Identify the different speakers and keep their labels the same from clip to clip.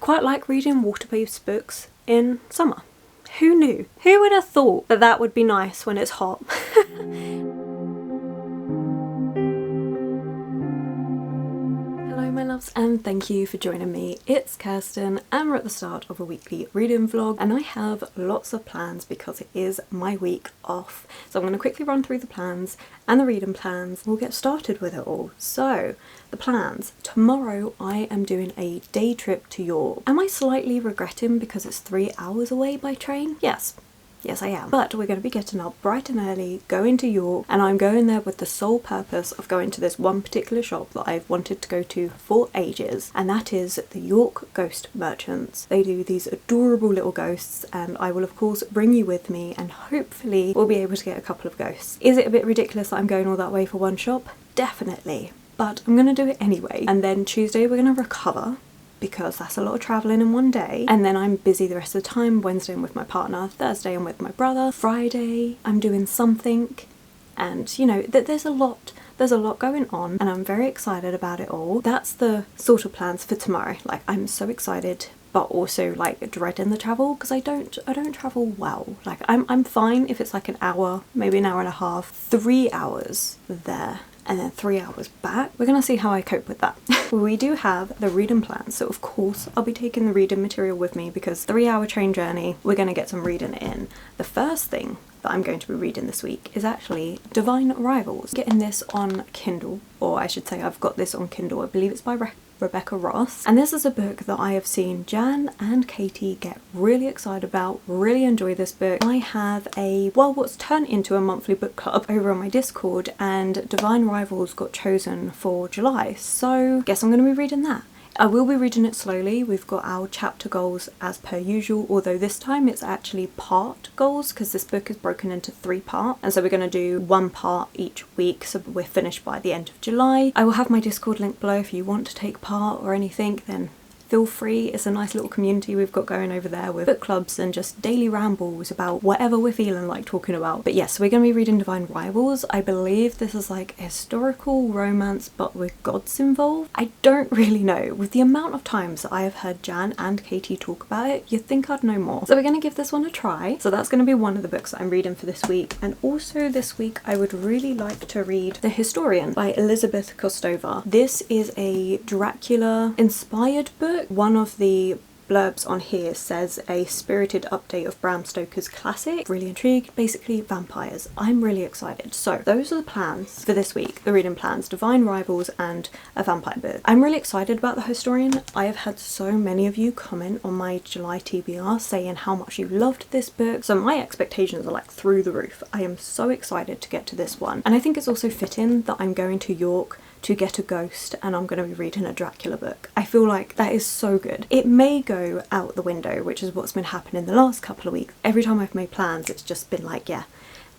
Speaker 1: quite like reading water-based books in summer. Who knew? Who would have thought that that would be nice when it's hot? Hello my loves, and thank you for joining me. It's Kirsten and we're at the start of a weekly reading vlog, and I have lots of plans because it is my week off. So I'm going to quickly run through the plans and the reading plans. We'll get started with it all. So the plans. Tomorrow I am doing a day trip to York. Am I slightly regretting because it's 3 hours away by train? Yes, I am. But we're going to be getting up bright and early, going to York, and I'm going there with the sole purpose of going to this one particular shop that I've wanted to go to for ages, and that is the York Ghost Merchants. They do these adorable little ghosts, and I will of course bring you with me, and hopefully we'll be able to get a couple of ghosts. Is it a bit ridiculous that I'm going all that way for one shop? Definitely. But I'm going to do it anyway. And then Tuesday we're going to recover, because that's a lot of travelling in one day, and then I'm busy the rest of the time. Wednesday I'm with my partner, Thursday I'm with my brother, Friday I'm doing something, and you know, there's a lot going on, and I'm very excited about it all. That's the sort of plans for tomorrow. Like, I'm so excited, but also like dreading the travel, because I don't travel well. Like, I'm fine if it's like an hour, maybe an hour and a half. 3 hours there and then 3 hours back. We're gonna see how I cope with that. We do have the reading plan, so of course I'll be taking the reading material with me, because 3-hour train journey, we're gonna get some reading in. The first thing that I'm going to be reading this week is actually Divine Rivals. Getting this on Kindle, or I should say I've got this on Kindle. I believe it's by Rebecca Ross, and this is a book that I have seen Jan and Katie get really excited about, really enjoy this book. I have what's turned into a monthly book club over on my Discord, and Divine Rivals got chosen for July, so guess I'm going to be reading that. I will be reading it slowly. We've got our chapter goals as per usual, although this time it's actually part goals, because this book is broken into 3 parts, and so we're going to do 1 part each week, so we're finished by the end of July. I will have my Discord link below if you want to take part or anything, then feel free. It's a nice little community we've got going over there with book clubs and just daily rambles about whatever we're feeling like talking about. But yes, we're going to be reading Divine Rivals. I believe this is like a historical romance but with gods involved. I don't really know. With the amount of times that I have heard Jan and Katie talk about it, you'd think I'd know more. So we're going to give this one a try. So that's going to be one of the books that I'm reading for this week. And also this week I would really like to read The Historian by Elizabeth Kostova. This is a Dracula inspired book. One of the blurbs on here says a spirited update of Bram Stoker's classic. Really intrigued. Basically vampires. I'm really excited. So those are the plans for this week. The reading plans: Divine Rivals and a vampire book. I'm really excited about The Historian. I have had so many of you comment on my July TBR saying how much you loved this book, so my expectations are like through the roof. I am so excited to get to this one, and I think it's also fitting that I'm going to York to get a ghost and I'm going to be reading a Dracula book. I feel like that is so good. It may go out the window, which is what's been happening the last couple of weeks. Every time I've made plans, it's just been like, yeah,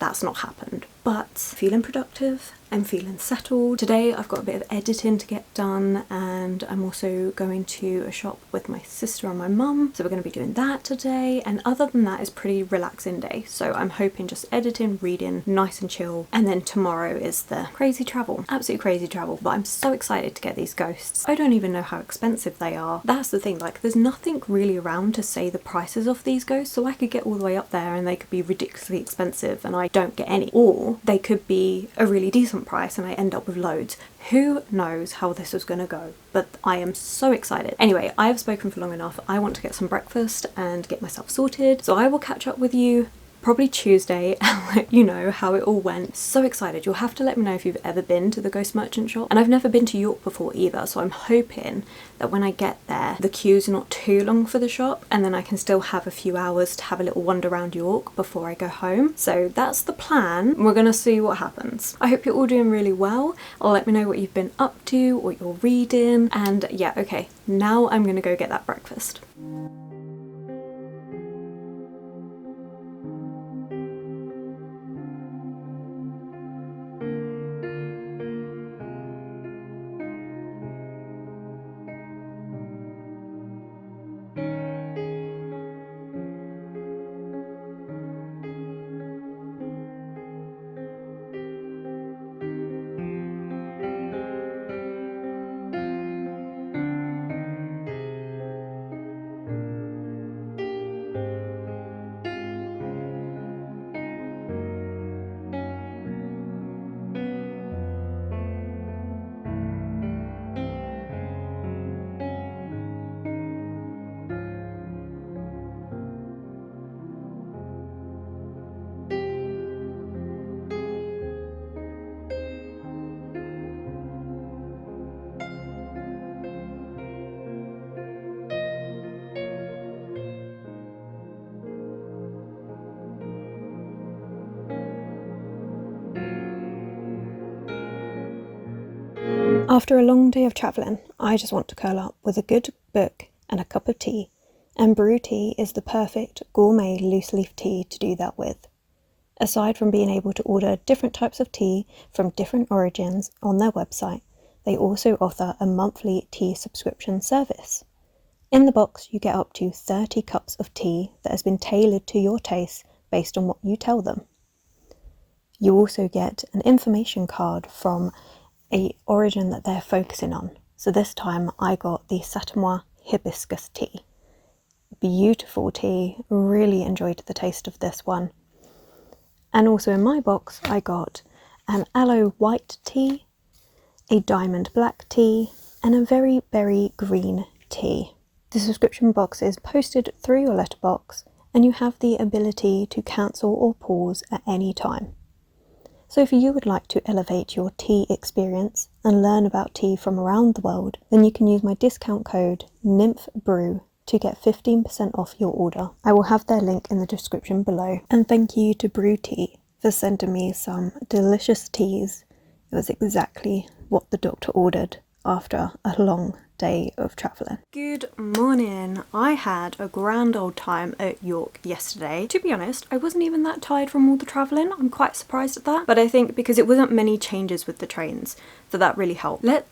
Speaker 1: that's not happened. But feeling productive, I'm feeling settled. Today I've got a bit of editing to get done, and I'm also going to a shop with my sister and my mum, so we're going to be doing that today. And other than that, it's pretty relaxing day, so I'm hoping just editing, reading, nice and chill. And then tomorrow is the crazy travel, absolute crazy travel. But I'm so excited to get these ghosts. I don't even know how expensive they are. That's the thing, like there's nothing really around to say the prices of these ghosts, so I could get all the way up there and they could be ridiculously expensive and I don't get any, or they could be a really decent price and I end up with loads. Who knows how this is going to go, but I am so excited. Anyway, I have spoken for long enough. I want to get some breakfast and get myself sorted, so I will catch up with you probably Tuesday and let you know how it all went. So excited. You'll have to let me know if you've ever been to the Ghost Merchant shop, and I've never been to York before either, so I'm hoping that when I get there the queue's not too long for the shop, and then I can still have a few hours to have a little wander around York before I go home. So that's the plan. We're gonna see what happens. I hope you're all doing really well. Let me know what you've been up to, what you're reading, and yeah, okay, now I'm gonna go get that breakfast. After a long day of travelling, I just want to curl up with a good book and a cup of tea, and Brew Tea is the perfect gourmet loose leaf tea to do that with. Aside from being able to order different types of tea from different origins on their website, they also offer a monthly tea subscription service. In the box, you get up to 30 cups of tea that has been tailored to your taste based on what you tell them. You also get an information card from an origin that they're focusing on. So this time I got the Satamwa hibiscus tea. Beautiful tea, really enjoyed the taste of this one. And also in my box I got an aloe white tea, a diamond black tea, and a very berry green tea. The subscription box is posted through your letterbox, and you have the ability to cancel or pause at any time. So if you would like to elevate your tea experience and learn about tea from around the world, then you can use my discount code NYMPHBREW to get 15% off your order. I will have their link in the description below. And thank you to Brew Tea for sending me some delicious teas. It was exactly what the doctor ordered after a long day of travelling. Good morning. I had a grand old time at York yesterday. To be honest, I wasn't even that tired from all the travelling. I'm quite surprised at that, but I think because it wasn't many changes with the trains, so that really helped. What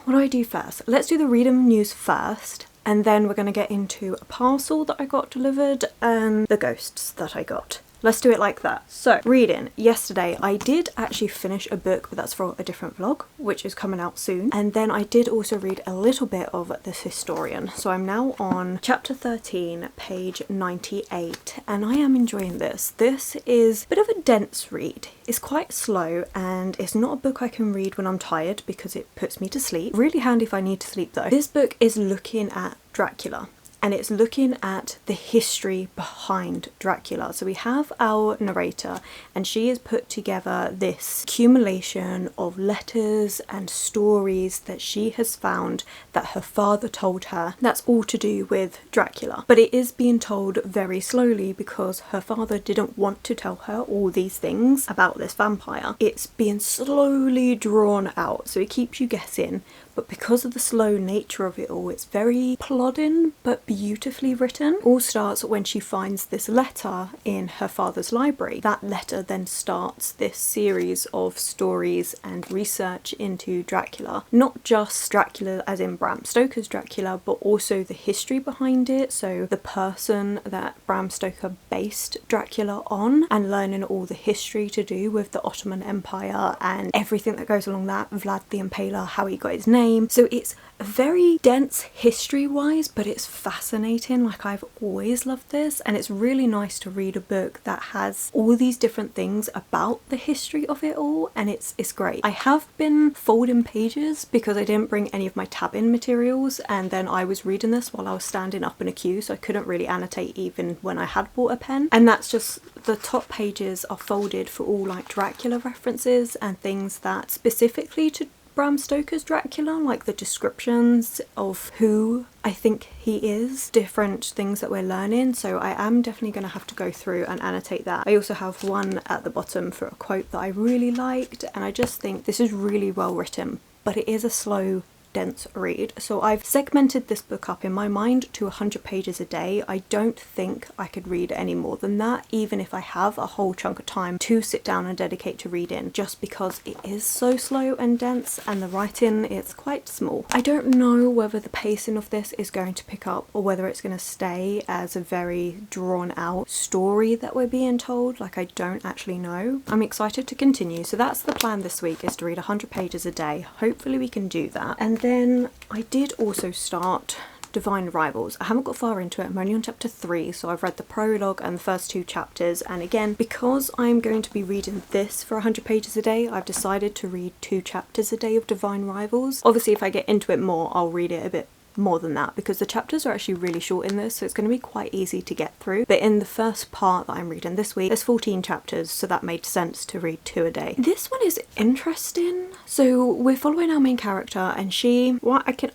Speaker 1: do I do first? Let's do the Reading news first, and then we're going to get into a parcel that I got delivered and the ghosts that I got. Let's do it like that. So, reading. Yesterday, I did actually finish a book, but that's for a different vlog, which is coming out soon. And then I did also read a little bit of This Historian. So I'm now on chapter 13, page 98, and I am enjoying this. This is a bit of a dense read. It's quite slow, and it's not a book I can read when I'm tired because it puts me to sleep. Really handy if I need to sleep though. This book is looking at Dracula. And it's looking at the history behind Dracula. So we have our narrator, and she has put together this accumulation of letters and stories that she has found that her father told her. That's all to do with Dracula. But it is being told very slowly because her father didn't want to tell her all these things about this vampire. It's being slowly drawn out, so it keeps you guessing. But because of the slow nature of it all, it's very plodding but beautifully written. It all starts when she finds this letter in her father's library. That letter then starts this series of stories and research into Dracula. Not just Dracula as in Bram Stoker's Dracula, but also the history behind it. So the person that Bram Stoker based Dracula on, and learning all the history to do with the Ottoman Empire and everything that goes along that. Vlad the Impaler, how he got his name. So it's very dense history-wise, but it's fascinating. Like, I've always loved this, and it's really nice to read a book that has all these different things about the history of it all, and it's great. I have been folding pages because I didn't bring any of my tab-in materials, and then I was reading this while I was standing up in a queue, so I couldn't really annotate even when I had bought a pen. And that's just, the top pages are folded for all like Dracula references and things that specifically to Bram Stoker's Dracula, like the descriptions of who I think he is, different things that we're learning. So I am definitely going to have to go through and annotate that. I also have one at the bottom for a quote that I really liked, and I just think this is really well written, but it is a slow, dense read. So I've segmented this book up in my mind to 100 pages a day. I don't think I could read any more than that, even if I have a whole chunk of time to sit down and dedicate to reading, just because it is so slow and dense, and the writing is quite small. I don't know whether the pacing of this is going to pick up or whether it's going to stay as a very drawn out story that we're being told. Like, I don't actually know. I'm excited to continue. So that's the plan this week, is to read 100 pages a day. Hopefully we can do that. And then I did also start Divine Rivals. I haven't got far into it. I'm only on chapter 3, so I've read the prologue and the first 2 chapters. And again, because I'm going to be reading this for 100 pages a day, I've decided to read 2 chapters a day of Divine Rivals. Obviously, if I get into it more, I'll read it a bit more than that because the chapters are actually really short in this, so it's going to be quite easy to get through. But in the first part that I'm reading this week, there's 14 chapters, so that made sense to read 2 a day. This one is interesting. So we're following our main character, and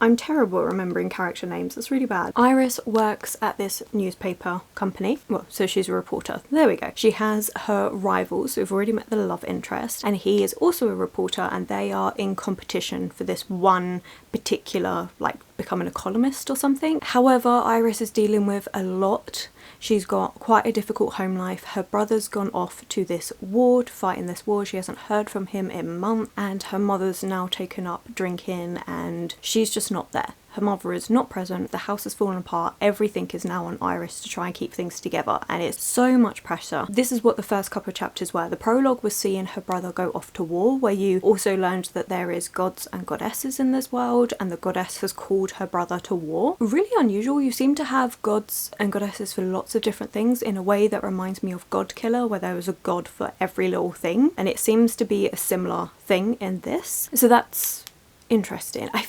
Speaker 1: I'm terrible at remembering character names, it's really bad. Iris works at this newspaper company. Well, so she's a reporter. There we go. She has her rivals, so we've already met the love interest, and he is also a reporter, and they are in competition for this one particular, like, becoming a columnist or something. However, Iris is dealing with a lot. She's got quite a difficult home life. Her brother's gone off to this war, to fight in this war. She hasn't heard from him in months, and her mother's now taken up drinking, and she's just not there. Her mother is not present, the house has fallen apart, everything is now on Iris to try and keep things together, and it's so much pressure. This is what the first couple of chapters were. The prologue was seeing her brother go off to war, where you also learned that there is gods and goddesses in this world, and the goddess has called her brother to war. Really unusual. You seem to have gods and goddesses for lots of different things in a way that reminds me of God Killer, where there was a god for every little thing, and it seems to be a similar thing in this. So that's interesting. I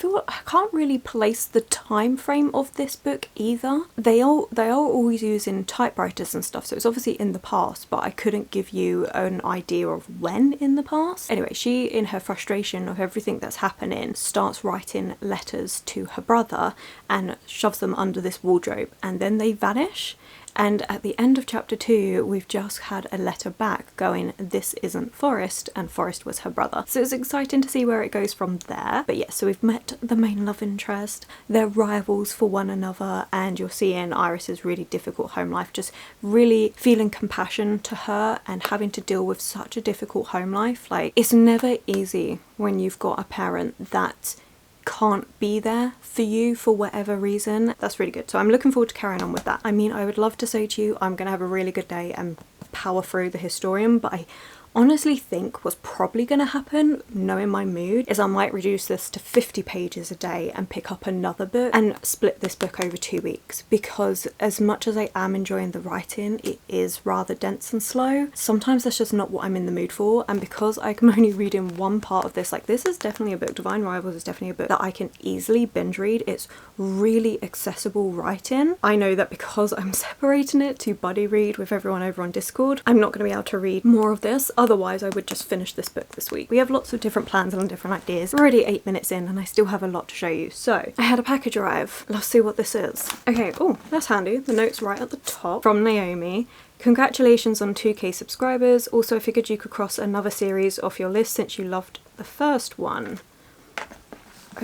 Speaker 1: can't really place the time frame of this book either. They are always using typewriters and stuff, so it's obviously in the past, but I couldn't give you an idea of when in the past. Anyway, she, in her frustration of everything that's happening, starts writing letters to her brother and shoves them under this wardrobe, and then they vanish. And at the end of chapter 2, we've just had a letter back going, this isn't Forrest, and Forrest was her brother. So it's exciting to see where it goes from there. But yeah, so we've met the main love interest, they're rivals for one another, and you're seeing Iris's really difficult home life, just really feeling compassion to her and having to deal with such a difficult home life. Like, it's never easy when you've got a parent that can't be there for you for whatever reason. That's really good. So I'm looking forward to carrying on with that. I mean, I would love to say to you, I'm gonna have a really good day and power through the historian, but I honestly think what's probably going to happen, knowing my mood, is I might reduce this to 50 pages a day and pick up another book and split this book over 2 weeks, because as much as I am enjoying the writing, it is rather dense and slow. Sometimes that's just not what I'm in the mood for, and because I'm only reading one part of this, like, this is definitely a book, Divine Rivals is definitely a book that I can easily binge read. It's really accessible writing. I know that because I'm separating it to buddy read with everyone over on Discord, I'm not going to be able to read more of this. Otherwise, I would just finish this book this week. We have lots of different plans and different ideas. We're already 8 minutes in and I still have a lot to show you. So, I had a package arrive. Let's see what this is. Okay, oh, that's handy. The note's right at the top from Naomi. Congratulations on 2k subscribers. Also, I figured you could cross another series off your list since you loved the first one.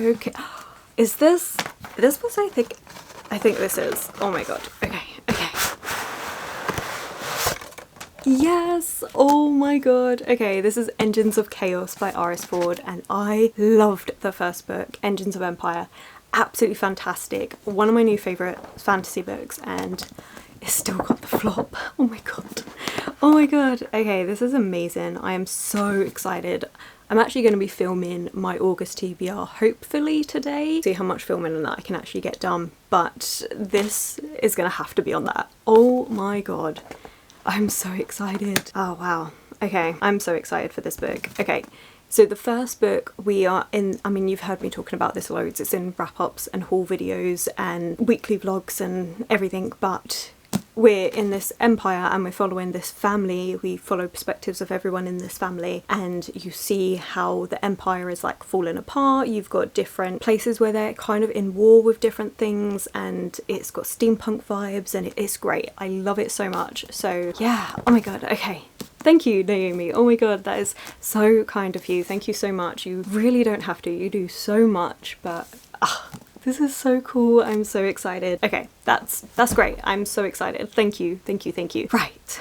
Speaker 1: Okay. Is this what I think this is. Oh my god. Okay, okay. Yes! Oh my god. Okay, this is Engines of Chaos by R.S. Ford, and I loved the first book, Engines of Empire. Absolutely fantastic. One of my new favourite fantasy books, and it's still got the flop. Oh my god. Oh my god. Okay, this is amazing. I am so excited. I'm actually going to be filming my August TBR hopefully today. See how much filming and that I can actually get done, but this is going to have to be on that. Oh my god. I'm so excited. Oh wow. Okay, I'm so excited for this book. Okay, so the first book we are in, I mean, you've heard me talking about this loads. It's in wrap-ups and haul videos and weekly vlogs and everything, but we're in this empire and we're following this family. We follow perspectives of everyone in this family, and you see how the empire is like falling apart. You've got different places where they're kind of in war with different things, and it's got steampunk vibes, and it's great. I love it so much. So yeah, oh my god. Okay, thank you, Naomi. Oh my god, that is so kind of you. Thank you so much. You really don't have to. You do so much, but this is so cool. I'm so excited. Okay, that's great. I'm so excited. Thank you, thank you, thank you. Right,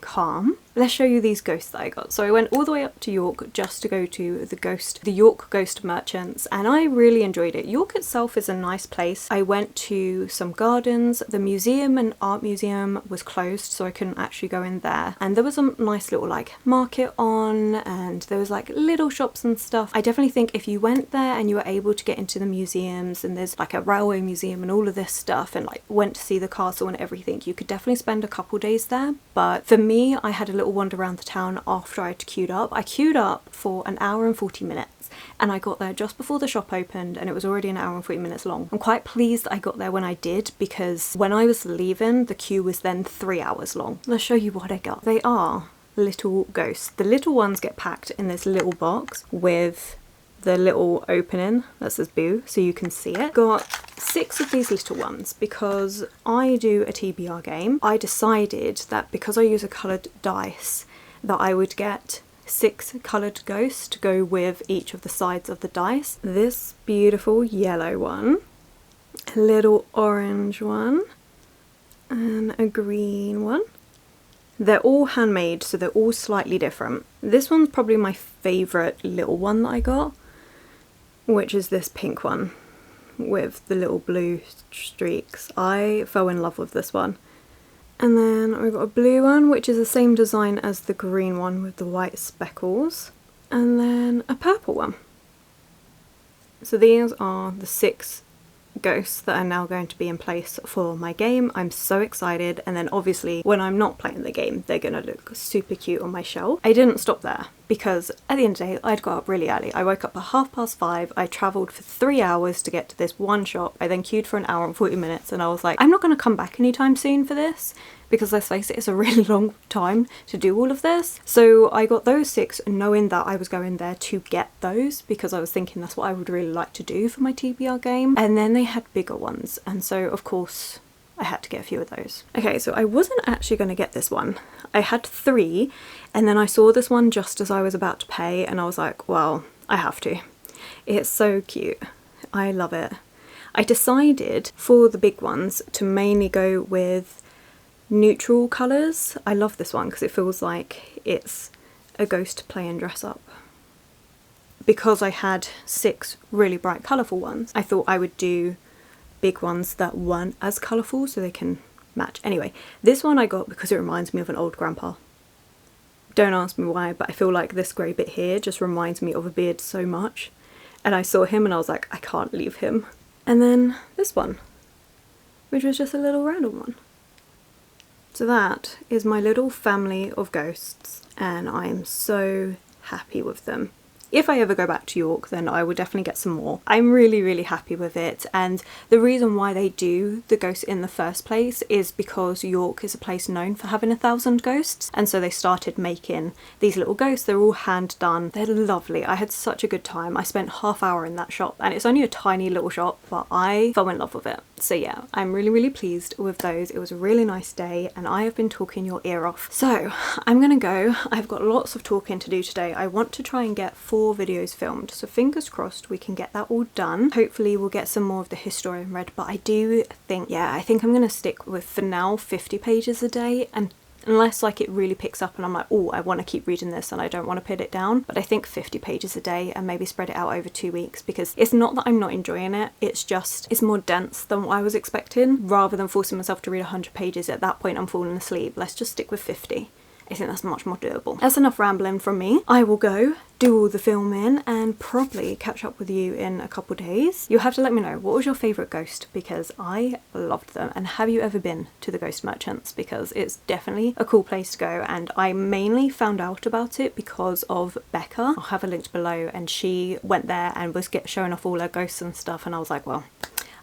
Speaker 1: calm. Let's show you these ghosts that I got. So I went all the way up to York just to go to the York Ghost Merchants, and I really enjoyed it. York itself is a nice place. I went to some gardens. The museum and art museum was closed, so I couldn't actually go in there. And there was a nice little like market on, and there was like little shops and stuff. I definitely think if you went there and you were able to get into the museums, and there's like a railway museum and all of this stuff, and like went to see the castle and everything, you could definitely spend a couple days there. But for me, I had a little wander around the town after I'd queued up. I queued up for an hour and 40 minutes and I got there just before the shop opened and it was already an hour and 40 minutes long. I'm quite pleased I got there when I did because when I was leaving, the queue was then 3 hours long. Let's show you what I got. They are little ghosts. The little ones get packed in this little box with the little opening that says boo so you can see it. Got 6 of these little ones because I do a TBR game. I decided that because I use a coloured dice that I would get 6 coloured ghosts to go with each of the sides of the dice. This beautiful yellow one, a little orange one, and a green one. They're all handmade, so they're all slightly different. This one's probably my favourite little one that I got, which is this pink one with the little blue streaks. I fell in love with this one. And then we've got a blue one, which is the same design as the green one with the white speckles. And then a purple one. So these are the 6 ghosts that are now going to be in place for my game. I'm so excited, and then obviously when I'm not playing the game they're gonna look super cute on my shelf. I didn't stop there because at the end of the day I'd got up really early. I woke up at 5:30. I travelled for 3 hours to get to this one shop. I then queued for an hour and 40 minutes and I was like, I'm not going to come back anytime soon for this because let's face it, it's a really long time to do all of this. So I got those 6 knowing that I was going there to get those because I was thinking that's what I would really like to do for my TBR game. And then they had bigger ones and so of course I had to get a few of those. Okay, so I wasn't actually going to get this one. I had 3 and then I saw this one just as I was about to pay and I was like, well, I have to. It's so cute. I love it. I decided for the big ones to mainly go with neutral colours. I love this one because it feels like it's a ghost to play and dress up. Because I had 6 really bright colourful ones, I thought I would do big ones that weren't as colourful so they can match. Anyway, this one I got because it reminds me of an old grandpa. Don't ask me why, but I feel like this grey bit here just reminds me of a beard so much. And I saw him and I was like, I can't leave him. And then this one, which was just a little random one. So that is my little family of ghosts and I'm so happy with them. If I ever go back to York, then I will definitely get some more. I'm really, really happy with it, and the reason why they do the ghosts in the first place is because York is a place known for having 1,000 ghosts, and so they started making these little ghosts. They're all hand done. They're lovely. I had such a good time. I spent half hour in that shop, and it's only a tiny little shop, but I fell in love with it. So yeah, I'm really, really pleased with those. It was a really nice day, and I have been talking your ear off. So I'm gonna go. I've got lots of talking to do today. I want to try and get 4 videos filmed, so fingers crossed we can get that all done. Hopefully we'll get some more of the historian read, but I do think, yeah, I think I'm gonna stick with for now 50 pages a day, and unless like it really picks up and I'm like, oh, I want to keep reading this and I don't want to put it down, but I think 50 pages a day and maybe spread it out over 2 weeks, because it's not that I'm not enjoying it, it's just it's more dense than what I was expecting. Rather than forcing myself to read 100 pages, at that point I'm falling asleep. Let's just stick with 50. I think that's much more doable. That's enough rambling from me. I will go do all the filming and probably catch up with you in a couple days. You'll have to let me know, what was your favourite ghost, because I loved them. And have you ever been to the Ghost Merchants, because it's definitely a cool place to go, and I mainly found out about it because of Becca. I'll have a link below, and she went there and was showing off all her ghosts and stuff, and I was like, well,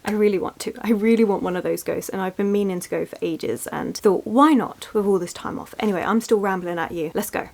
Speaker 1: I really want to. I really want one of those ghosts, and I've been meaning to go for ages and thought, why not with all this time off? Anyway, I'm still rambling at you. Let's go.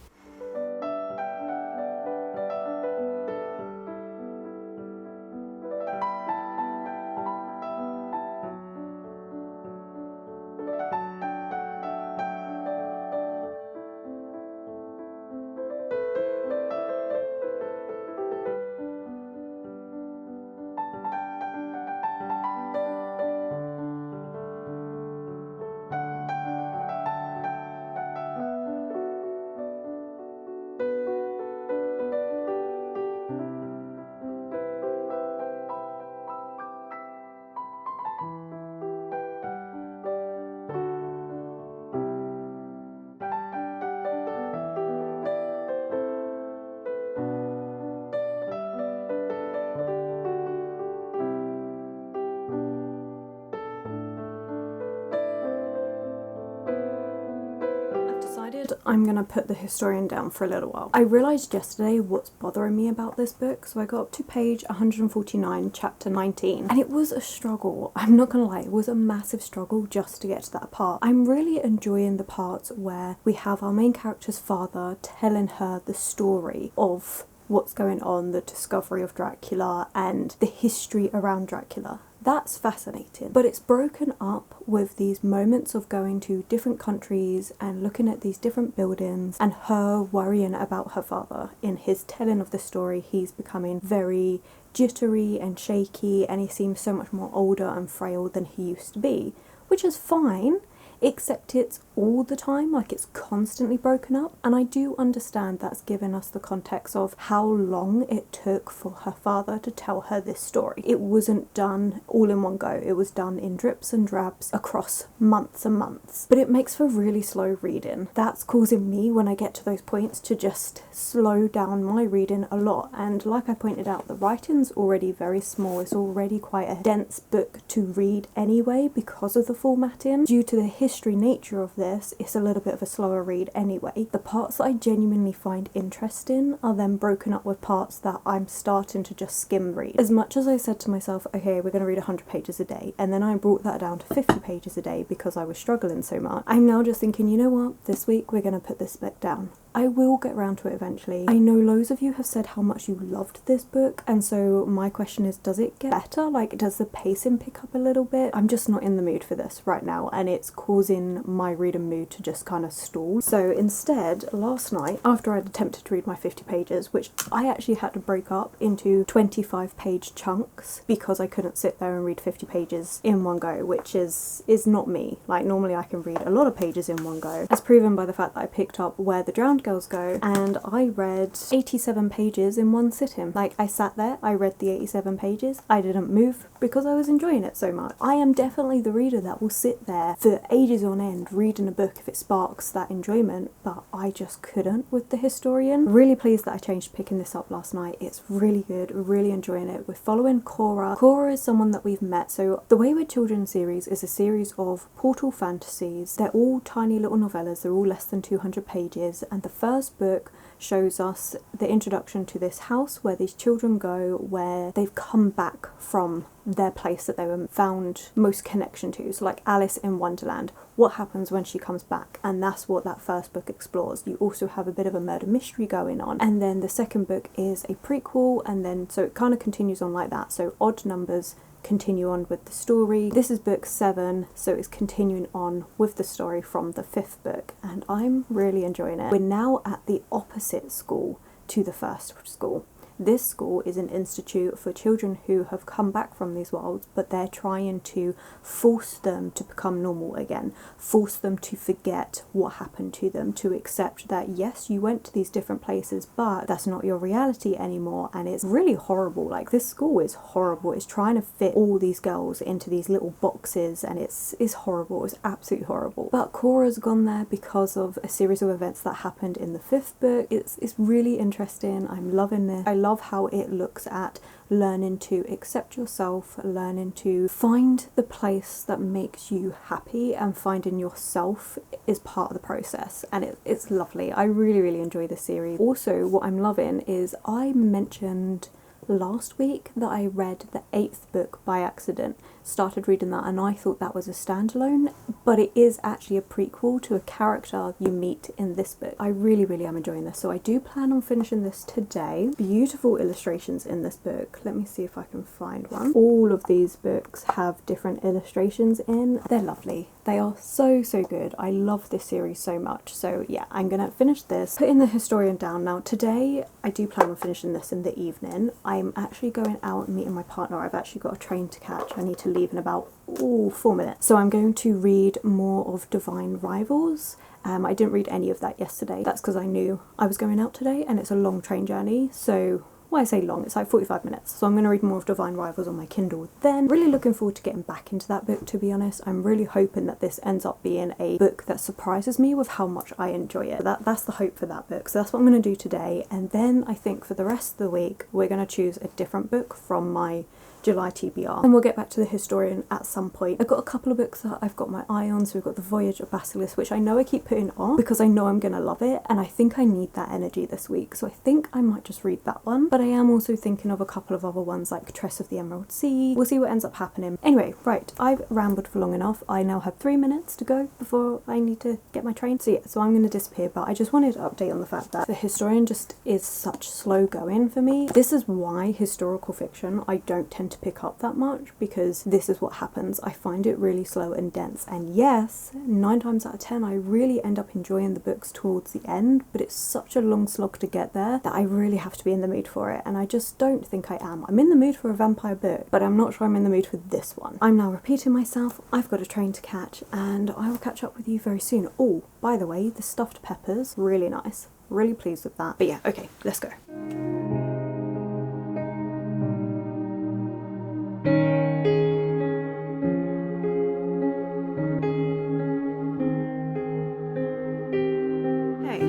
Speaker 1: decided I'm gonna put the historian down for a little while. I realised yesterday what's bothering me about this book, so I got up to page 149, chapter 19, and it was a struggle. I'm not gonna lie, it was a massive struggle just to get to that part. I'm really enjoying the parts where we have our main character's father telling her the story of what's going on, the discovery of Dracula and the history around Dracula. That's fascinating, but it's broken up with these moments of going to different countries and looking at these different buildings and her worrying about her father. In his telling of the story, he's becoming very jittery and shaky, and he seems so much more older and frail than he used to be, which is fine, except it's all the time, like it's constantly broken up. And I do understand that's given us the context of how long it took for her father to tell her this story. It wasn't done all in one go, it was done in drips and drabs across months and months, but it makes for really slow reading. That's causing me, when I get to those points, to just slow down my reading a lot. And like I pointed out, the writing's already very small, it's already quite a dense book to read anyway because of the formatting. Due to the history nature of this, it's a little bit of a slower read anyway. The parts that I genuinely find interesting are then broken up with parts that I'm starting to just skim read. As much as I said to myself, okay, we're going to read 100 pages a day, and then I brought that down to 50 pages a day because I was struggling so much, I'm now just thinking, you know what, this week we're going to put this book down. I will get around to it eventually. I know loads of you have said how much you loved this book, and so my question is, does it get better? Like, does the pacing pick up a little bit? I'm just not in the mood for this right now, and it's causing my reading mood to just kind of stall. So instead, last night, after I'd attempted to read my 50 pages, which I actually had to break up into 25-page chunks because I couldn't sit there and read 50 pages in one go, which is not me. Like, normally I can read a lot of pages in one go, as proven by the fact that I picked up Where the Drowned Girls Go, and I read 87 pages in one sitting. Like, I sat there, I read the 87 pages, I didn't move because I was enjoying it so much. I am definitely the reader that will sit there for ages on end reading a book if it sparks that enjoyment, but I just couldn't with the historian. Really pleased that I changed picking this up last night. It's really good, really enjoying it. We're following Cora. Cora is someone that we've met. So the Wayward Children series is a series of portal fantasies. They're all tiny little novellas, they're all less than 200 pages, and the first book shows us the introduction to this house where these children go, where they've come back from their place that they were found most connection to. So like Alice in Wonderland, what happens when she comes back? And that's what that first book explores. You also have a bit of a murder mystery going on, and then the second book is a prequel, and then so it kind of continues on like that. So odd numbers continue on with the story. This is book 7, so it's continuing on with the story from the 5th book, and I'm really enjoying it. We're now at the opposite school to the first school. This school is an institute for children who have come back from these worlds, but they're trying to force them to become normal again, force them to forget what happened to them, to accept that yes, you went to these different places, but that's not your reality anymore. And it's really horrible. Like, this school is horrible. It's trying to fit all these girls into these little boxes, and it's horrible. It's absolutely horrible. But Cora's gone there because of a series of events that happened in the 5th book. It's really interesting. I'm loving this. I love how it looks at learning to accept yourself, learning to find the place that makes you happy, and finding yourself is part of the process, and it's lovely. I really enjoy this series. Also, what I'm loving is, I mentioned last week that I read the 8th book by accident, started reading that, and I thought that was a standalone, but it is actually a prequel to a character you meet in this book. I really am enjoying this, so I do plan on finishing this today. Beautiful illustrations in this book. Let me see if I can find one. All of these books have different illustrations in. They're lovely. They are so good. I love this series so much. So yeah, I'm gonna finish this, putting the historian down. Now today I do plan on finishing this in the evening. I'm actually going out and meeting my partner. I've actually got a train to catch. I need to leave in about 4 minutes. So I'm going to read more of Divine Rivals. I didn't read any of that yesterday. That's because I knew I was going out today, and it's a long train journey. So well, I say long, it's like 45 minutes. So I'm going to read more of Divine Rivals on my Kindle then. Really looking forward to getting back into that book, to be honest. I'm really hoping that this ends up being a book that surprises me with how much I enjoy it. That's the hope for that book. So that's what I'm going to do today. And then I think for the rest of the week, we're going to choose a different book from my July TBR. And we'll get back to the historian at some point. I've got a couple of books that I've got my eye on. So we've got The Voyage of Basilisk, which I know I keep putting off because I know I'm gonna love it, and I think I need that energy this week, so I think I might just read that one. But I am also thinking of a couple of other ones like Tress of the Emerald Sea. We'll see what ends up happening. Anyway, right, I've rambled for long enough. I now have 3 minutes to go before I need to get my train. So yeah, so I'm gonna disappear, but I just wanted to update on the fact that the historian just is such slow going for me. This is why historical fiction I don't tend to pick up that much, because this is what happens. I find it really slow and dense, and yes, 9 times out of 10 I really end up enjoying the books towards the end, but it's such a long slog to get there that I really have to be in the mood for it, and I just don't think I am. I'm in the mood for a vampire book, but I'm not sure I'm in the mood for this one. I'm now repeating myself. I've got a train to catch, and I will catch up with you very soon. Oh, by the way, the stuffed peppers, really nice. Really pleased with that. But yeah, okay, let's go.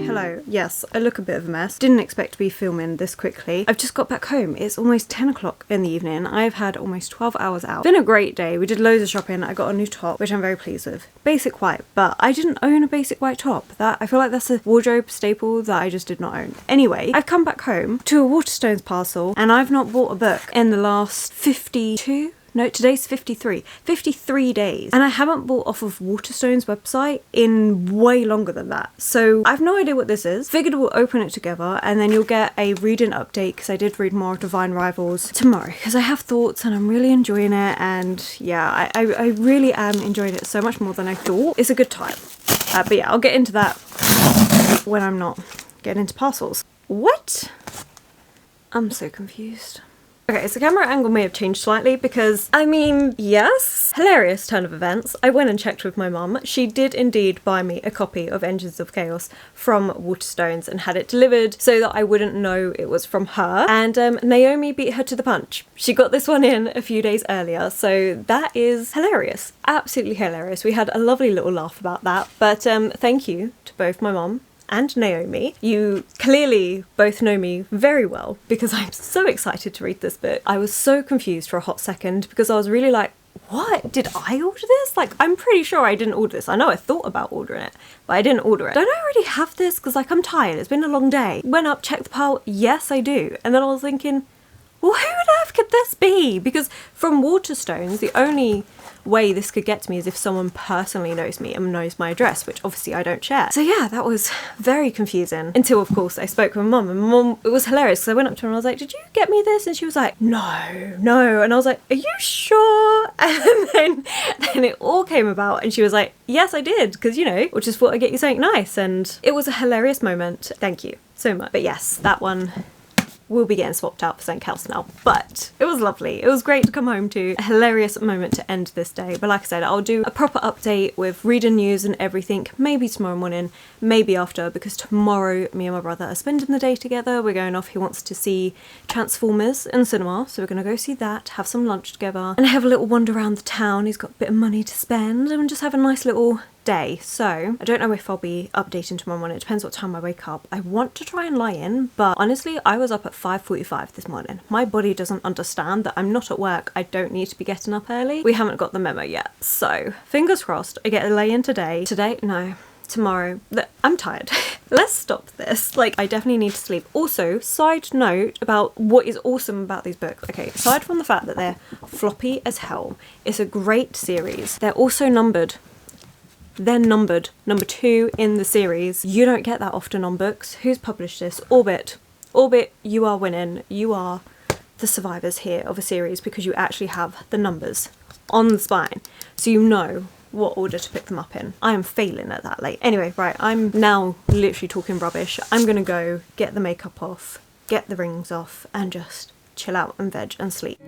Speaker 1: Hello. Yes, I look a bit of a mess. Didn't expect to be filming this quickly. I've just got back home. It's almost 10 o'clock in the evening. I've had almost 12 hours out. Been a great day. We did loads of shopping. I got a new top, which I'm very pleased with. Basic white, but I didn't own a basic white top. That I feel like that's a wardrobe staple that I just did not own. Anyway, I've come back home to a Waterstones parcel, and I've not bought a book in the last 52? No, today's 53. 53 days. And I haven't bought off of Waterstones website in way longer than that. So I have no idea what this is. Figured we'll open it together, and then you'll get a reading update, because I did read more of Divine Rivals tomorrow, because I have thoughts and I'm really enjoying it. And yeah, I really am enjoying it so much more than I thought. It's a good time. But yeah, I'll get into that when I'm not getting into parcels. What? I'm so confused. Okay, so camera angle may have changed slightly because, I mean, yes, hilarious turn of events. I went and checked with my mum. She did indeed buy me a copy of Engines of Chaos from Waterstones and had it delivered so that I wouldn't know it was from her. And Naomi beat her to the punch. She got this one in a few days earlier, so that is hilarious. Absolutely hilarious. We had a lovely little laugh about that. But thank you to both my mum and Naomi. You clearly both know me very well, because I'm so excited to read this book. I was so confused for a hot second because I was really like, what? Did I order this? Like, I'm pretty sure I didn't order this. I know I thought about ordering it, but I didn't order it. Don't I already have this? Because like, I'm tired. It's been a long day. Went up, checked the pile. Yes, I do. And then I was thinking, well, who on earth could this be? Because from Waterstones, the only way this could get to me is if someone personally knows me and knows my address, which obviously I don't share. So yeah, that was very confusing until, of course, I spoke with my mum, and my mum, it was hilarious because I went up to her and I was like, did you get me this? And she was like, no. And I was like, are you sure? And then it all came about, and she was like, yes, I did, because, you know, which is what I get you something nice. And it was a hilarious moment. Thank you so much. But yes, that one will be getting swapped out for something else now, but it was lovely. It was great to come home to. A hilarious moment to end this day. But like I said, I'll do a proper update with reading news and everything, maybe tomorrow morning, maybe after, because tomorrow me and my brother are spending the day together. We're going off. He wants to see Transformers in the cinema, so we're going to go see that, have some lunch together, and have a little wander around the town. He's got a bit of money to spend, and just have a nice little day. So I don't know if I'll be updating tomorrow morning. It depends what time I wake up. I want to try and lie in, but honestly, I was up at 5:45 this morning. My body doesn't understand that I'm not at work. I don't need to be getting up early. We haven't got the memo yet, so fingers crossed I get a lay in today. No, tomorrow. I'm tired. Let's stop this. Like, I definitely need to sleep. Also, side note about what is awesome about these books. Okay, aside from the fact that they're floppy as hell, it's a great series. They're also numbered. They're numbered. Number 2 in the series. You don't get that often on books. Who's published this? Orbit. Orbit, you are winning. You are the survivors here of a series because you actually have the numbers on the spine. So you know what order to pick them up in. I am failing at that late. Anyway, right, I'm now literally talking rubbish. I'm gonna go get the makeup off, get the rings off, and just chill out and veg and sleep.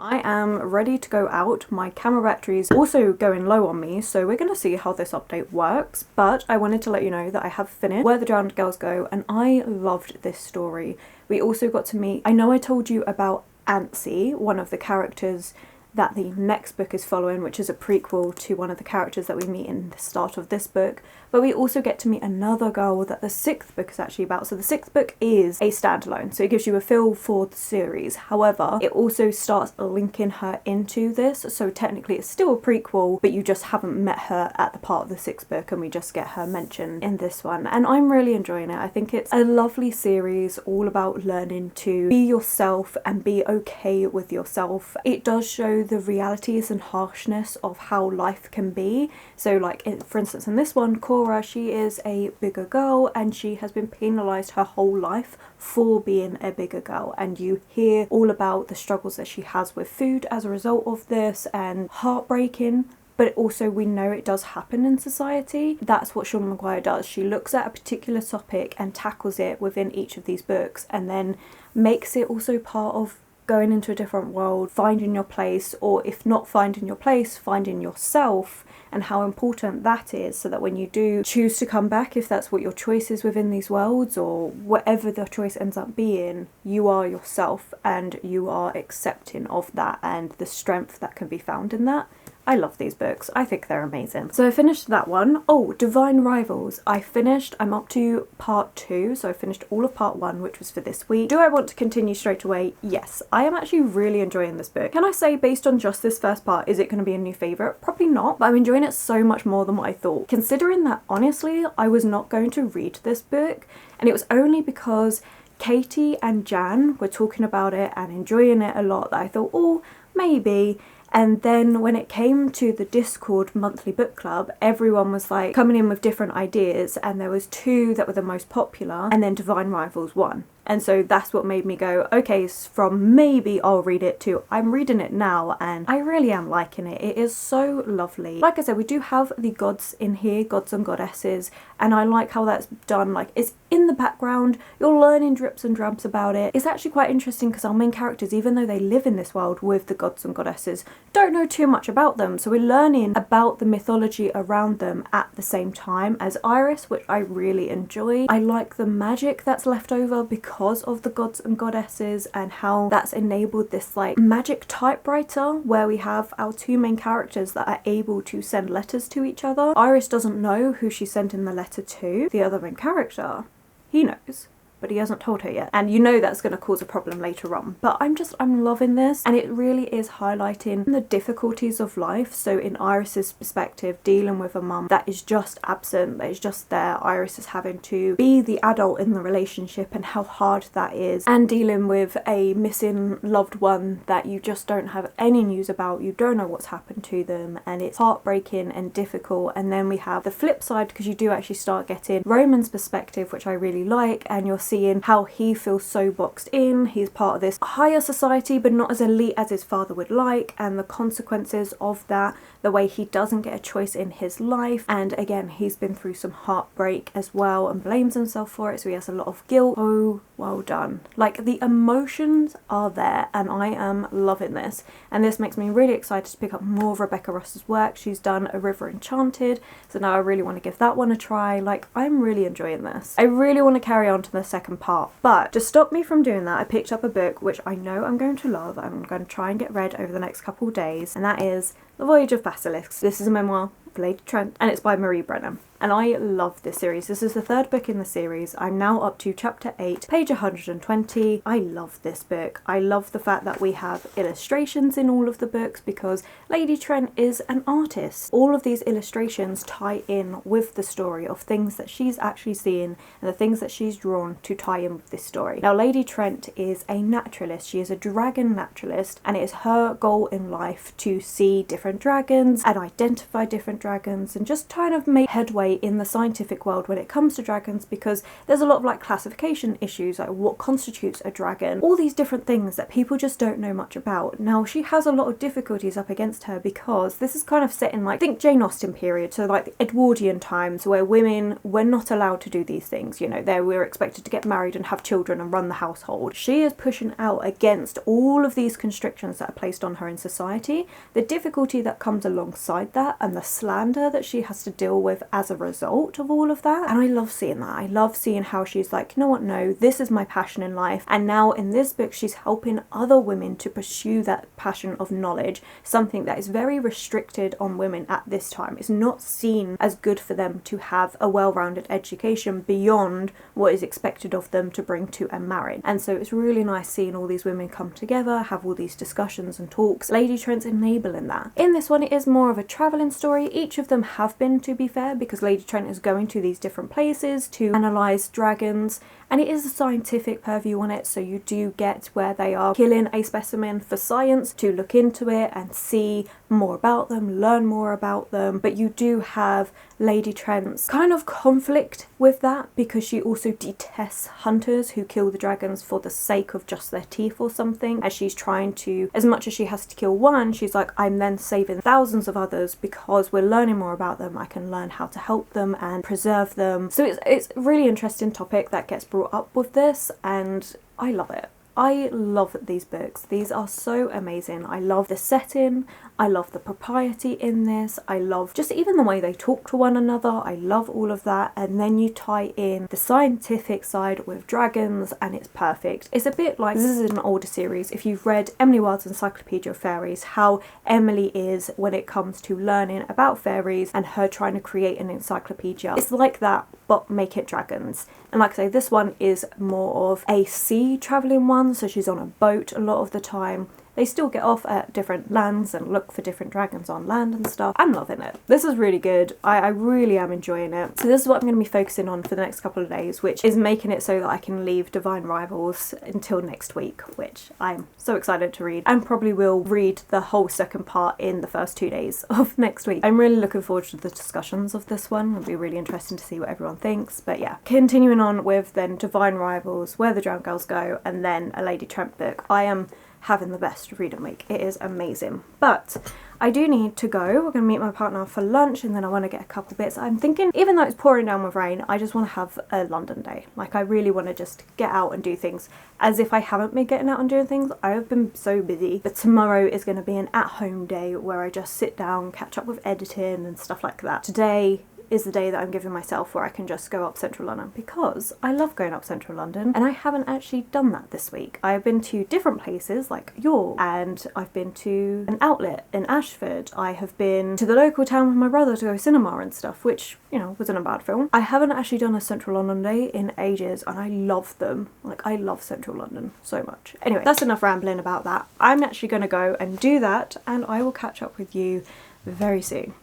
Speaker 1: I am ready to go out. My camera battery is also going low on me, so we're going to see how this update works. But I wanted to let you know that I have finished Where the Drowned Girls Go, and I loved this story. We also got to meet, I know I told you about Antsy, one of the characters that the next book is following, which is a prequel to one of the characters that we meet in the start of this book. but we also get to meet another girl that the 6th book is actually about. So the 6th book is a standalone, so it gives you a feel for the series. However, it also starts linking her into this, so technically it's still a prequel, but you just haven't met her at the part of the 6th book, and we just get her mentioned in this one. And I'm really enjoying it. I think it's a lovely series, all about learning to be yourself and be okay with yourself. It does show the realities and harshness of how life can be. So like, for instance, in this one, Cora, she is a bigger girl and she has been penalised her whole life for being a bigger girl, and you hear all about the struggles that she has with food as a result of this, and heartbreaking. But also we know it does happen in society. That's what Sean Maguire does. She looks at a particular topic and tackles it within each of these books, and then makes it also part of going into a different world, finding your place, or if not finding your place, finding yourself, and how important that is, so that when you do choose to come back, if that's what your choice is within these worlds, or whatever the choice ends up being, you are yourself and you are accepting of that and the strength that can be found in that. I love these books. I think they're amazing. So I finished that one. Oh, Divine Rivals. I'm up to part 2, so I finished all of part 1, which was for this week. Do I want to continue straight away? Yes. I am actually really enjoying this book. Can I say, based on just this first part, is it going to be a new favourite? Probably not, but I'm enjoying it so much more than what I thought. Considering that, honestly, I was not going to read this book, and it was only because Katie and Jan were talking about it and enjoying it a lot that I thought, oh, maybe. And then when it came to the Discord monthly book club, everyone was like coming in with different ideas, and there was 2 that were the most popular, and then Divine Rivals won. And so that's what made me go, okay, from maybe I'll read it to I'm reading it now, and I really am liking it. It is so lovely. Like I said, we do have the gods in here, gods and goddesses, and I like how that's done. Like, it's in the background, you're learning drips and drabs about it. It's actually quite interesting because our main characters, even though they live in this world with the gods and goddesses, don't know too much about them. So we're learning about the mythology around them at the same time as Iris, which I really enjoy. I like the magic that's left over because of the gods and goddesses, and how that's enabled this like magic typewriter where we have our 2 main characters that are able to send letters to each other. Iris doesn't know who she's sending the letter to. The other main character, he knows, but he hasn't told her yet. And you know that's going to cause a problem later on. But I'm loving this, and it really is highlighting the difficulties of life. So in Iris's perspective, dealing with a mum that is just absent, that is just there. Iris is having to be the adult in the relationship and how hard that is, and dealing with a missing loved one that you just don't have any news about. You don't know what's happened to them, and it's heartbreaking and difficult. And then we have the flip side, because you do actually start getting Roman's perspective, which I really like, and you're seeing how he feels so boxed in. He's part of this higher society, but not as elite as his father would like, and the consequences of that, the way he doesn't get a choice in his life. And again, he's been through some heartbreak as well and blames himself for it, so he has a lot of guilt. Oh, well done. Like, the emotions are there, and I am loving this. And this makes me really excited to pick up more of Rebecca Ross's work. She's done A River Enchanted, so now I really want to give that one a try. Like, I'm really enjoying this. I really want to carry on to the second part, but to stop me from doing that, I picked up a book which I know I'm going to love. I'm going to try and get read over the next couple of days, and that is The Voyage of Basilisks. This is a memoir of Lady Trent, and it's by Marie Brennan. And I love this series. This is the 3rd book in the series. I'm now up to chapter 8, page 120. I love this book. I love the fact that we have illustrations in all of the books, because Lady Trent is an artist. All of these illustrations tie in with the story of things that she's actually seeing and the things that she's drawn to tie in with this story. Now, Lady Trent is a naturalist. She is a dragon naturalist, and it is her goal in life to see different dragons and identify different dragons and just kind of make headway in the scientific world when it comes to dragons, because there's a lot of like classification issues, like what constitutes a dragon, all these different things that people just don't know much about. Now, she has a lot of difficulties up against her, because this is kind of set in like, think Jane Austen period, so like the Edwardian times, where women were not allowed to do these things. You know, they were expected to get married and have children and run the household. She is pushing out against all of these constrictions that are placed on her in society, the difficulty that comes alongside that, and the slander that she has to deal with as a result of all of that. And I love seeing that. I love seeing how she's like, you know what, no, this is my passion in life. And now in this book, she's helping other women to pursue that passion of knowledge, something that is very restricted on women at this time. It's not seen as good for them to have a well-rounded education beyond what is expected of them to bring to a marriage. And so it's really nice seeing all these women come together, have all these discussions and talks. Lady Trent's enabling that. In this one, it is more of a travelling story. Each of them have been, to be fair, because Lady Trent is going to these different places to analyse dragons, and it is a scientific purview on it, so you do get where they are killing a specimen for science to look into it and see more about them, learn more about them. But you do have Lady Trent's kind of conflict with that, because she also detests hunters who kill the dragons for the sake of just their teeth or something, as she's trying to, as much as she has to kill one, she's like, I'm then saving thousands of others because we're learning more about them. I can learn how to help them and preserve them. So it's a really interesting topic that gets brought up with this, and I love it. I love these books. These are so amazing. I love the setting. I love the propriety in this. I love just even the way they talk to one another. I love all of that. And then you tie in the scientific side with dragons, and it's perfect. It's a bit like, this is an older series. If you've read Emily Wilde's Encyclopedia of Fairies, how Emily is when it comes to learning about fairies and her trying to create an encyclopedia. It's like that, but make it dragons. And like I say, this one is more of a sea travelling one, so she's on a boat a lot of the time. They still get off at different lands and look for different dragons on land and stuff. I'm loving it. This is really good. I really am enjoying it. So this is what I'm going to be focusing on for the next couple of days, which is making it so that I can leave Divine Rivals until next week, which I'm so excited to read, and probably will read the whole second part in the first 2 days of next week. I'm really looking forward to the discussions of this one. It'll be really interesting to see what everyone thinks. But yeah, continuing on with then Divine Rivals, Where the Drowned Girls Go, and then a Lady Trent book. I am having the best reading week. It is amazing. But I do need to go. We're going to meet my partner for lunch, and then I want to get a couple bits. I'm thinking, even though it's pouring down with rain, I just want to have a London day. Like, I really want to just get out and do things. As if I haven't been getting out and doing things. I have been so busy. But tomorrow is going to be an at-home day where I just sit down, catch up with editing and stuff like that. Today is the day that I'm giving myself where I can just go up central London, because I love going up central London, and I haven't actually done that this week. I have been to different places like York, and I've been to an outlet in Ashford. I have been to the local town with my brother to go cinema and stuff, which, you know, wasn't a bad film. I haven't actually done a central London day in ages, and I love them. Like, I love central London so much. Anyway, that's enough rambling about that. I'm actually going to go and do that, and I will catch up with you very soon.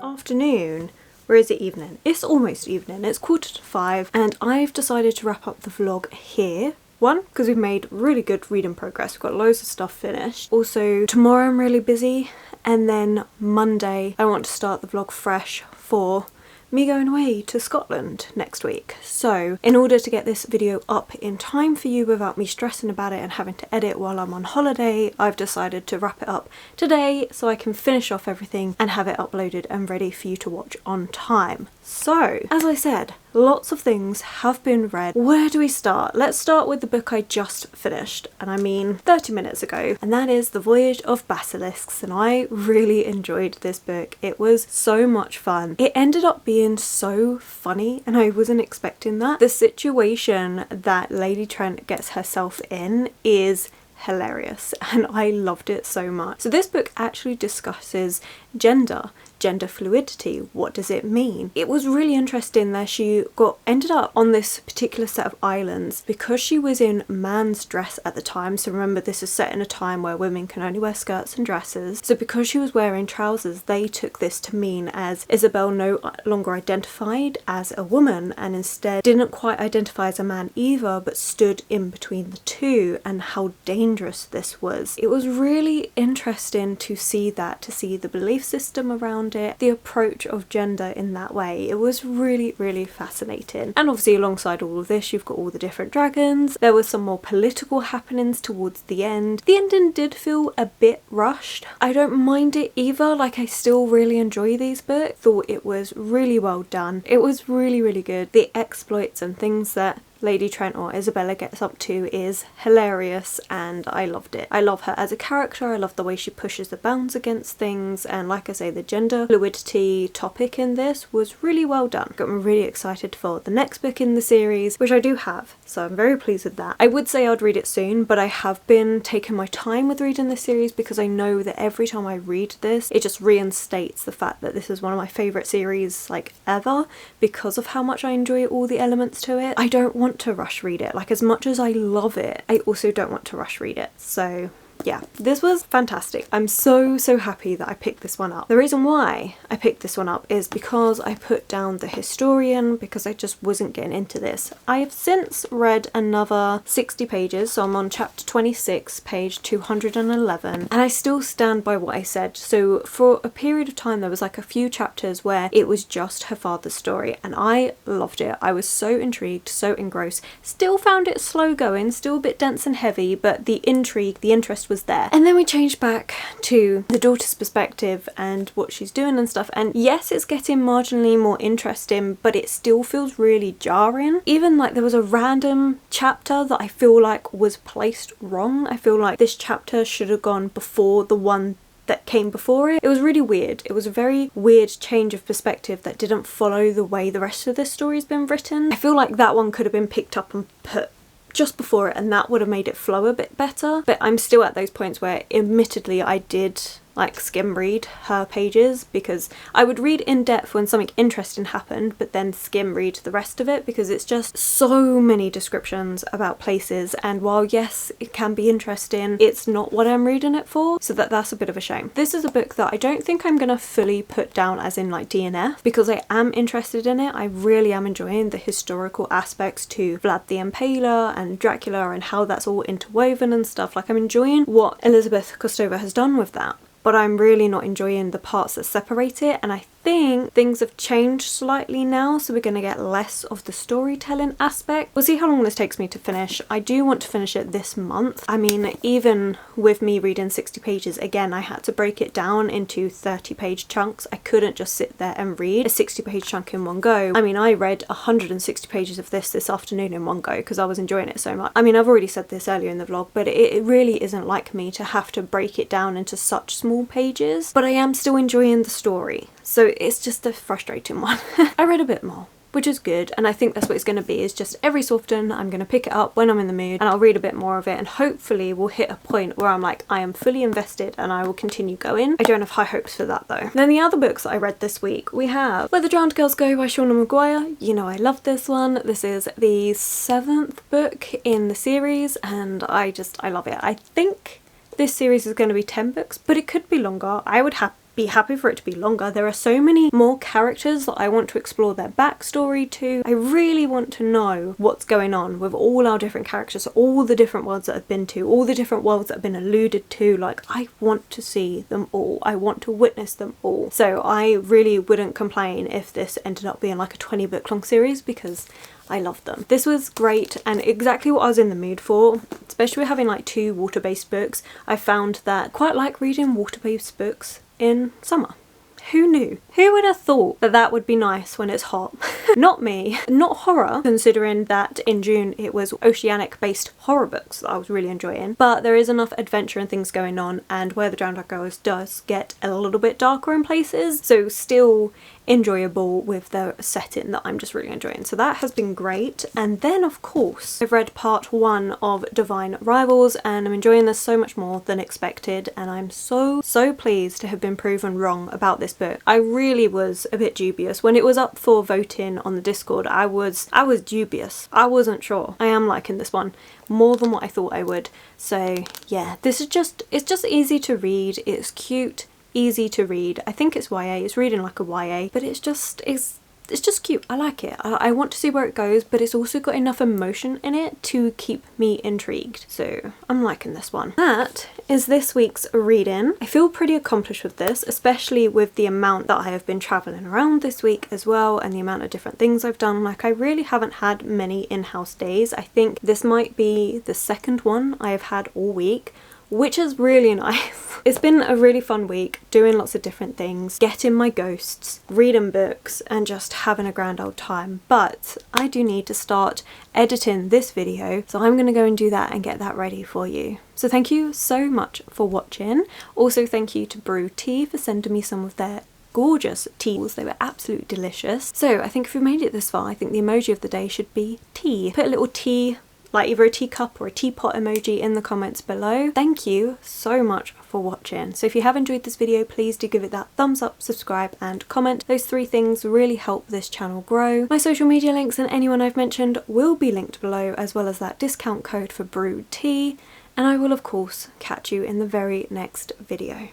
Speaker 1: Afternoon, or is it evening? It's almost evening. It's 5:15, and I've decided to wrap up the vlog here. One, because we've made really good reading progress. We've got loads of stuff finished. Also, tomorrow I'm really busy, and then Monday I want to start the vlog fresh for me going away to Scotland next week. So in order to get this video up in time for you without me stressing about it and having to edit while I'm on holiday, I've decided to wrap it up today so I can finish off everything and have it uploaded and ready for you to watch on time. So, as I said, lots of things have been read. Where do we start? Let's start with the book I just finished, and I mean 30 minutes ago, and that is The Voyage of Basilisks, and I really enjoyed this book. It was so much fun. It ended up being so funny, and I wasn't expecting that. The situation that Lady Trent gets herself in is hilarious, and I loved it so much. So this book actually discusses gender fluidity. What does it mean? It was really interesting that she ended up on this particular set of islands because she was in man's dress at the time. So remember, this is set in a time where women can only wear skirts and dresses. So because she was wearing trousers, they took this to mean as Isabel no longer identified as a woman, and instead didn't quite identify as a man either, but stood in between the two, and how dangerous this was. It was really interesting to see that, to see the belief belief system around it, the approach of gender in that way. It was really, really fascinating. And obviously alongside all of this, you've got all the different dragons. There was some more political happenings towards the end. The ending did feel a bit rushed. I don't mind it either, like I still really enjoy these books. Thought it was really well done. It was really, really good. The exploits and things that Lady Trent or Isabella gets up to is hilarious, and I loved it. I love her as a character. I love the way she pushes the bounds against things, and like I say, the gender fluidity topic in this was really well done. Got me really excited for the next book in the series, which I do have, so I'm very pleased with that. I would say I'd read it soon, but I have been taking my time with reading this series because I know that every time I read this, it just reinstates the fact that this is one of my favourite series like ever, because of how much I enjoy all the elements to it. I don't want to rush read it. Like, as much as I love it, I also don't want to rush read it. So yeah, this was fantastic. I'm so happy that I picked this one up. The reason why I picked this one up is because I put down The Historian because I just wasn't getting into this. I have since read another 60 pages, so I'm on chapter 26, page 211, and I still stand by what I said. So for a period of time there was like a few chapters where it was just her father's story, and I loved it. I was so intrigued, so engrossed. Still found it slow going, still a bit dense and heavy, but the intrigue, the interest was there. And then we changed back to the daughter's perspective and what she's doing and stuff, and yes, it's getting marginally more interesting, but it still feels really jarring. Even like there was a random chapter that I feel like was placed wrong. I feel like this chapter should have gone before the one that came before it. It was really weird. It was a very weird change of perspective that didn't follow the way the rest of this story's been written. I feel like that one could have been picked up and put just before it, and that would have made it flow a bit better. But I'm still at those points where admittedly I did like skim read her pages, because I would read in depth when something interesting happened, but then skim read the rest of it because it's just so many descriptions about places, and while yes it can be interesting, it's not what I'm reading it for, so that's a bit of a shame. This is a book that I don't think I'm gonna fully put down as in like DNF, because I am interested in it. I really am enjoying the historical aspects to Vlad the Impaler and Dracula and how that's all interwoven and stuff. Like, I'm enjoying what Elizabeth Kostova has done with that, but I'm really not enjoying the parts that separate it, and I think things have changed slightly now, so we're going to get less of the storytelling aspect. We'll see how long this takes me to finish. I do want to finish it this month. I mean, even with me reading 60 pages, again, I had to break it down into 30-page chunks. I couldn't just sit there and read a 60-page chunk in one go. I mean, I read 160 pages of this afternoon in one go because I was enjoying it so much. I mean, I've already said this earlier in the vlog, but it really isn't like me to have to break it down into such small pages, but I am still enjoying the story. So it's just a frustrating one. I read a bit more, which is good, and I think that's what it's going to be, is just every so often I'm going to pick it up when I'm in the mood and I'll read a bit more of it, and hopefully we'll hit a point where I'm like, I am fully invested and I will continue going. I don't have high hopes for that though. Then the other books that I read this week, we have Where the Drowned Girls Go by Shauna Maguire. You know I love this one. This is the 7th book in the series and I love it. I think this series is going to be 10 books, but it could be longer. I would be happy for it to be longer. There are so many more characters that I want to explore their backstory to. I really want to know what's going on with all our different characters, all the different worlds that I've been to, all the different worlds that have been alluded to. Like, I want to see them all. I want to witness them all. So I really wouldn't complain if this ended up being like a 20-book long series, because I love them. This was great and exactly what I was in the mood for, especially with having like 2 water-based books. I found that I quite like reading water-based books in summer. Who knew? Who would have thought that that would be nice when it's hot? Not me. Not horror, considering that in June it was oceanic based horror books that I was really enjoying, but there is enough adventure and things going on, and Where the Drowned Girls does get a little bit darker in places, so still enjoyable with the setting that I'm just really enjoying. So that has been great. And then of course I've read part 1 of Divine Rivals and I'm enjoying this so much more than expected, and I'm so pleased to have been proven wrong about this book. I really was a bit dubious when it was up for voting on the Discord. I was dubious. I wasn't sure. I am liking this one more than what I thought I would. So yeah, this is it's just easy to read. It's cute, easy to read. I think it's YA. It's reading like a YA, but it's just cute. I like it. I want to see where it goes, but it's also got enough emotion in it to keep me intrigued. So I'm liking this one. That is this week's reading. I feel pretty accomplished with this, especially with the amount that I have been traveling around this week as well, and the amount of different things I've done. Like, I really haven't had many in-house days. I think this might be the second one I have had all week, which is really nice. It's been a really fun week, doing lots of different things, getting my ghosts, reading books, and just having a grand old time. But I do need to start editing this video, so I'm gonna go and do that and get that ready for you. So thank you so much for watching. Also, thank you to Brew Tea for sending me some of their gorgeous teas. They were absolutely delicious. So I think if you made it this far, I think the emoji of the day should be tea. Put a little tea, like either a teacup or a teapot emoji, in the comments below. Thank you so much for watching. So if you have enjoyed this video, please do give it that thumbs up, subscribe and comment. Those 3 things really help this channel grow. My social media links and anyone I've mentioned will be linked below, as well as that discount code for Brew Tea. And I will of course catch you in the very next video.